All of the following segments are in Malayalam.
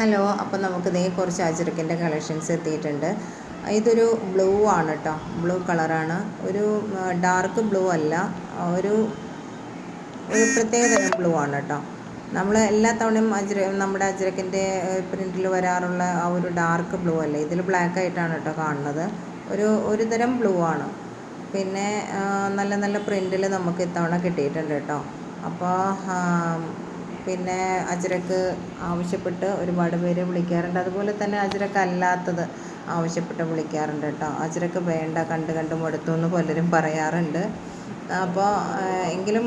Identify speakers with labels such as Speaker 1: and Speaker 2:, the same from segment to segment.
Speaker 1: ഹലോ, അപ്പോൾ നമുക്ക് ദേ കുറച്ച് അജ്രക്കിൻ്റെ കളക്ഷൻസ് എത്തിയിട്ടുണ്ട്. ഇതൊരു ബ്ലൂ ആണ് കേട്ടോ, ബ്ലൂ കളറാണ്. ഒരു ഡാർക്ക് ബ്ലൂ അല്ല, ഒരു ഒരു പ്രത്യേക തരം ബ്ലൂ ആണ് കേട്ടോ. നമ്മൾ എല്ലാ തവണയും നമ്മുടെ അജ്രക്കിൻ്റെ പ്രിൻറ്റിൽ വരാറുള്ള ആ ഒരു ഡാർക്ക് ബ്ലൂ അല്ല, ഇതിൽ ബ്ലാക്ക് ആയിട്ടാണ് കേട്ടോ കാണുന്നത്. ഒരു തരം ബ്ലൂ ആണ്. പിന്നെ നല്ല നല്ല പ്രിൻറ്റിൽ നമുക്ക് ഇത്തവണ കിട്ടിയിട്ടുണ്ട് കേട്ടോ. അപ്പോൾ പിന്നെ അജ്രക്ക് ആവശ്യപ്പെട്ട് ഒരുപാട് പേര് വിളിക്കാറുണ്ട്. അതുപോലെ തന്നെ അജ്രക്ക് അല്ലാത്തത് ആവശ്യപ്പെട്ട് വിളിക്കാറുണ്ട് കേട്ടോ. അജ്രക്ക് വേണ്ട, കണ്ട് മടുത്തു എന്ന് പലരും പറയാറുണ്ട്. അപ്പോൾ എങ്കിലും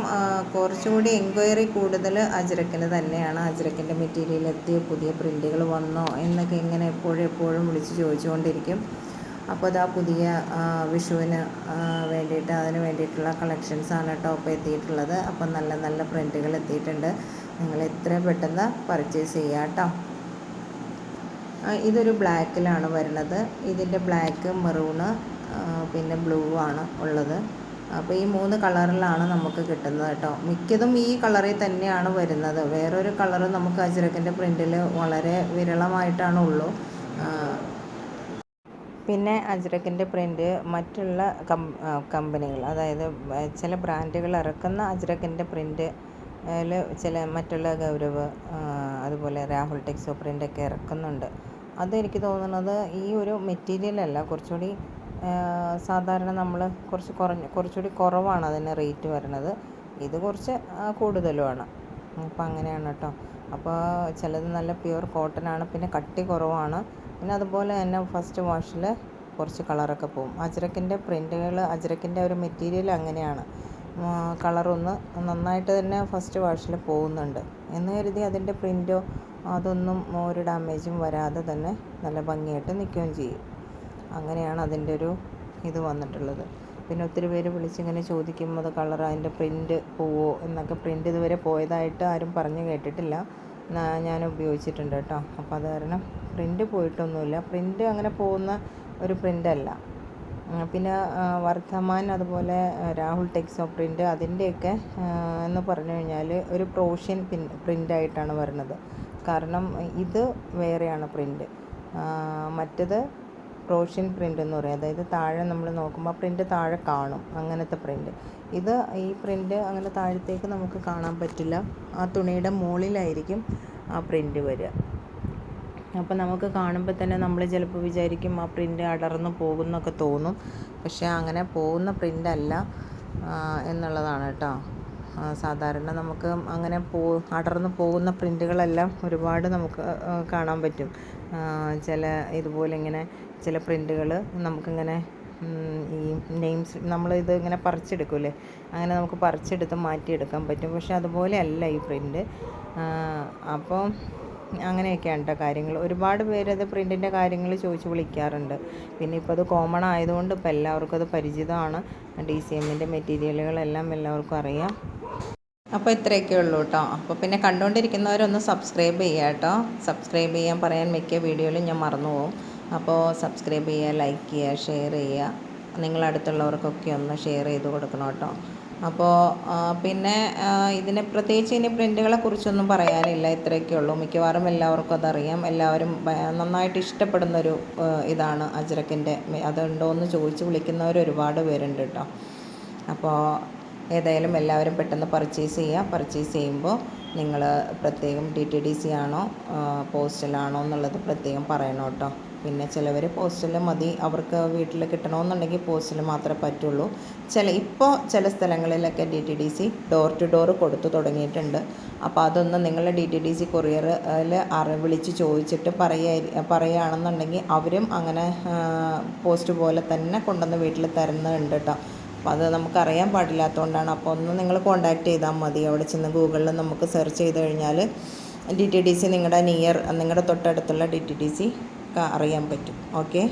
Speaker 1: കുറച്ചുകൂടി എൻക്വയറി കൂടുതൽ അജ്രക്കിന് തന്നെയാണ്. അജ്രക്കിൻ്റെ മെറ്റീരിയൽ എത്തി, പുതിയ പ്രിൻറ്റുകൾ വന്നോ എന്നൊക്കെ ഇങ്ങനെ എപ്പോഴും വിളിച്ച് ചോദിച്ചുകൊണ്ടിരിക്കും. അപ്പോൾ ഇതാ പുതിയ വിഷുവിന് വേണ്ടിയിട്ട് അതിന് വേണ്ടിയിട്ടുള്ള കളക്ഷൻസാണ് കേട്ടോ ഇപ്പോൾ എത്തിയിട്ടുള്ളത്. അപ്പോൾ നല്ല നല്ല പ്രിൻറ്റുകൾ എത്തിയിട്ടുണ്ട്. നിങ്ങൾ എത്രയും പെട്ടെന്ന് പർച്ചേസ് ചെയ്യുക കേട്ടോ. ഇതൊരു ബ്ലാക്കിലാണ് വരുന്നത്. ഇതിൻ്റെ ബ്ലാക്ക്, മെറൂണ്, പിന്നെ ബ്ലൂ ആണ് ഉള്ളത്. അപ്പോൾ ഈ 3 കളറിലാണ് നമുക്ക് കിട്ടുന്നത് കേട്ടോ. മിക്കതും ഈ കളറിൽ തന്നെയാണ് വരുന്നത്. വേറൊരു കളറ് നമുക്ക് അജ്രക്കിൻ്റെ പ്രിൻറ്റിൽ വളരെ വിരളമായിട്ടാണ് ഉള്ളൂ. പിന്നെ അജ്രക്കിൻ്റെ പ്രിൻറ്റ് മറ്റുള്ള കമ്പനികൾ, അതായത് ചില ബ്രാൻഡുകൾ ഇറക്കുന്ന അജ്രക്കിൻ്റെ പ്രിൻറ്റ് മറ്റുള്ള ഗൗരവ്, അതുപോലെ രാഹുൽ ടെക്സോ പ്രിൻ്റൊക്കെ ഇറക്കുന്നുണ്ട്. അതെനിക്ക് തോന്നുന്നത് ഈ ഒരു മെറ്റീരിയലല്ല, കുറച്ചുകൂടി സാധാരണ നമ്മൾ കുറച്ചുകൂടി കുറവാണ് അതിന് റേറ്റ് വരുന്നത്. ഇത് കുറച്ച് കൂടുതലുമാണ്. അപ്പോൾ അങ്ങനെയാണ് കേട്ടോ. അപ്പോൾ ചിലത് നല്ല പ്യുവർ കോട്ടൺ ആണ്, പിന്നെ കട്ടി കുറവാണ്. പിന്നെ അതുപോലെ തന്നെ ഫസ്റ്റ് വാഷിൽ കുറച്ച് കളറൊക്കെ പോകും. അജ്രക്കിൻ്റെ പ്രിൻറ്റുകൾ, അജ്രക്കിൻ്റെ ഒരു മെറ്റീരിയൽ അങ്ങനെയാണ്. കളറൊന്ന് നന്നായിട്ട് തന്നെ ഫസ്റ്റ് വാഷിൽ പോകുന്നുണ്ട് എന്ന് കരുതി അതിൻ്റെ പ്രിൻറ്റോ അതൊന്നും ഒരു ഡാമേജും വരാതെ തന്നെ നല്ല ഭംഗിയായിട്ട് നിൽക്കുകയും ചെയ്യും. അങ്ങനെയാണ് അതിൻ്റെ ഒരു ഇത് വന്നിട്ടുള്ളത്. പിന്നെ ഒത്തിരി പേര് വിളിച്ചിങ്ങനെ ചോദിക്കും, അത് കളർ അതിൻ്റെ പ്രിൻറ്റ് പോവോ എന്നൊക്കെ. പ്രിൻറ്റ് ഇതുവരെ പോയതായിട്ട് ആരും പറഞ്ഞു കേട്ടിട്ടില്ല. ഞാൻ ഉപയോഗിച്ചിട്ടുണ്ട് കേട്ടോ. അപ്പോൾ അത് കാരണം പ്രിൻറ്റ് പോയിട്ടൊന്നുമില്ല. പ്രിൻറ്റ് അങ്ങനെ പോകുന്ന ഒരു പ്രിൻ്റല്ല. പിന്നെ വർദ്ധമാൻ, അതുപോലെ രാഹുൽ ടെക്സോ പ്രിൻ്റ്, അതിൻ്റെയൊക്കെ എന്ന് പറഞ്ഞു കഴിഞ്ഞാൽ ഒരു പ്രോഷ്യൻ പ്രിൻ്റായിട്ടാണ് വരുന്നത്. കാരണം ഇത് വേറെയാണ് പ്രിൻ്റ്. മറ്റത് പ്രോഷ്യൻ പ്രിൻ്റ് എന്ന് പറയും. അതായത് താഴെ നമ്മൾ നോക്കുമ്പോൾ പ്രിൻ്റ് താഴെ കാണും, അങ്ങനത്തെ പ്രിൻ്റ്. ഈ പ്രിൻ്റ് അങ്ങനെ താഴത്തേക്ക് നമുക്ക് കാണാൻ പറ്റില്ല. ആ തുണിയുടെ മുകളിലായിരിക്കും ആ പ്രിൻ്റ് വരിക. അപ്പോൾ നമുക്ക് കാണുമ്പോൾ തന്നെ നമ്മൾ ചിലപ്പോൾ വിചാരിക്കും ആ പ്രിൻ്റ് അടർന്നു പോകുന്നൊക്കെ തോന്നും. പക്ഷേ അങ്ങനെ പോകുന്ന പ്രിൻ്റല്ല എന്നുള്ളതാണ് കേട്ടോ. സാധാരണ നമുക്ക് അങ്ങനെ അടർന്നു പോകുന്ന പ്രിൻ്റുകളെല്ലാം ഒരുപാട് നമുക്ക് കാണാൻ പറ്റും. ഇതുപോലെ ഇങ്ങനെ ചില പ്രിൻ്റുകൾ നമുക്കിങ്ങനെ ഈ നെയിംസ് നമ്മളിത് ഇങ്ങനെ പറിച്ചെടുക്കൂലേ, അങ്ങനെ നമുക്ക് പറിച്ചെടുത്ത് മാറ്റിയെടുക്കാൻ പറ്റും. പക്ഷെ അതുപോലെ അല്ല ഈ പ്രിൻ്റ്. അപ്പോൾ അങ്ങനെയൊക്കെയാണ് കേട്ടോ കാര്യങ്ങൾ. ഒരുപാട് പേരത് പ്രിൻറ്റിൻ്റെ കാര്യങ്ങൾ ചോദിച്ച് വിളിക്കാറുണ്ട്. പിന്നെ ഇപ്പോൾ അത് കോമൺ ആയതുകൊണ്ട് ഇപ്പോൾ എല്ലാവർക്കും അത് പരിചിതമാണ്. DCMൻ്റെ മെറ്റീരിയലുകളെല്ലാം എല്ലാവർക്കും അറിയാം. അപ്പോൾ ഇത്രയൊക്കെ ഉള്ളൂ കേട്ടോ. അപ്പോൾ പിന്നെ കണ്ടുകൊണ്ടിരിക്കുന്നവരൊന്ന് സബ്സ്ക്രൈബ് ചെയ്യുക കേട്ടോ. സബ്സ്ക്രൈബ് ചെയ്യാൻ പറയാൻ മിക്ക വീഡിയോയിലും ഞാൻ മറന്നു പോകും. അപ്പോൾ സബ്സ്ക്രൈബ് ചെയ്യുക, ലൈക്ക് ചെയ്യുക, ഷെയർ ചെയ്യുക. നിങ്ങളടുത്തുള്ളവർക്കൊക്കെ ഒന്ന് ഷെയർ ചെയ്ത് കൊടുക്കണം കേട്ടോ. അപ്പോൾ പിന്നെ ഇതിന് പ്രത്യേകിച്ച് ഇനി പ്രിൻറ്റുകളെ കുറിച്ചൊന്നും പറയാനില്ല. ഇത്രയൊക്കെ ഉള്ളൂ. മിക്കവാറും എല്ലാവർക്കും അതറിയാം. എല്ലാവരും നന്നായിട്ട് ഇഷ്ടപ്പെടുന്നൊരു ഇതാണ് അജ്രക്കിൻ്റെ. അതുണ്ടോ എന്ന് ചോദിച്ച് വിളിക്കുന്നവർ ഒരുപാട് പേരുണ്ട് കേട്ടോ. അപ്പോൾ ഏതായാലും എല്ലാവരും പെട്ടെന്ന് പർച്ചേസ് ചെയ്യുക. പർച്ചേസ് ചെയ്യുമ്പോൾ നിങ്ങൾ പ്രത്യേകം TTDC ആണോ പോസ്റ്റലാണോ എന്നുള്ളത് പ്രത്യേകം പറയണം കേട്ടോ. പിന്നെ ചിലവർ പോസ്റ്റൽ മതി, അവർക്ക് വീട്ടിൽ കിട്ടണമെന്നുണ്ടെങ്കിൽ പോസ്റ്റൽ മാത്രമേ പറ്റുള്ളൂ. ഇപ്പോൾ ചില സ്ഥലങ്ങളിലൊക്കെ DTDC ഡോർ ടു ഡോർ കൊടുത്തു തുടങ്ങിയിട്ടുണ്ട്. അപ്പോൾ അതൊന്ന് നിങ്ങൾ DTDC കൊറിയറിൽ വിളിച്ച് ചോദിച്ചിട്ട് പറയുകയാണെന്നുണ്ടെങ്കിൽ അവരും അങ്ങനെ പോസ്റ്റ് പോലെ തന്നെ കൊണ്ടുവന്ന് വീട്ടിൽ തരുന്നുണ്ട് കേട്ടോ. അപ്പോൾ അത് നമുക്കറിയാൻ പാടില്ലാത്തതുകൊണ്ടാണ്. അപ്പോൾ ഒന്ന് നിങ്ങൾ കോൺടാക്റ്റ് ചെയ്താൽ മതി. അവിടെ ചെന്ന് ഗൂഗിളിൽ നമുക്ക് സെർച്ച് ചെയ്ത് കഴിഞ്ഞാൽ DTDC നിങ്ങളുടെ തൊട്ടടുത്തുള്ള DTDC അറിയാൻ പറ്റും. ഓക്കെ.